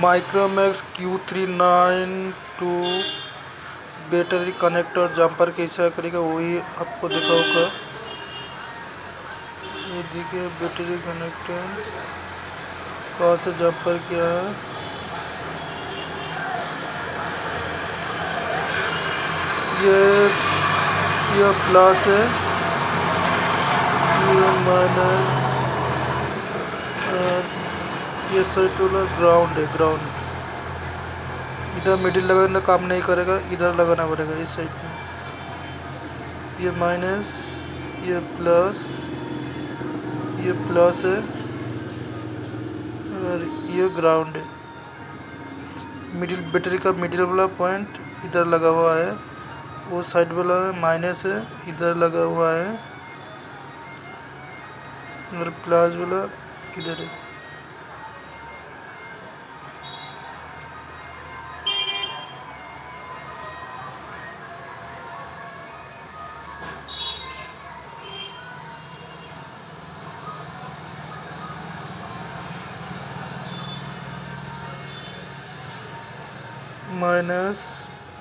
Micromax q392 battery connector jumper कैसा करेगा वही आपको दिखाऊंगा। ये देखिए बैटरी कनेक्टर कहाँ से जंपर किया है। ये प्लस है, ये माइनस, ये साइड वाला ग्राउंड है। ग्राउंड इधर मिडिल लगाना काम नहीं करेगा, इधर लगाना पड़ेगा इस साइड में। ये माइनस, ये प्लस है और ये ग्राउंड है। मिडिल बैटरी का मिडिल वाला पॉइंट इधर लगा हुआ है, वो साइड वाला माइनस है इधर लगा हुआ है और प्लस वाला इधर है। Minus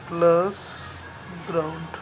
plus ground.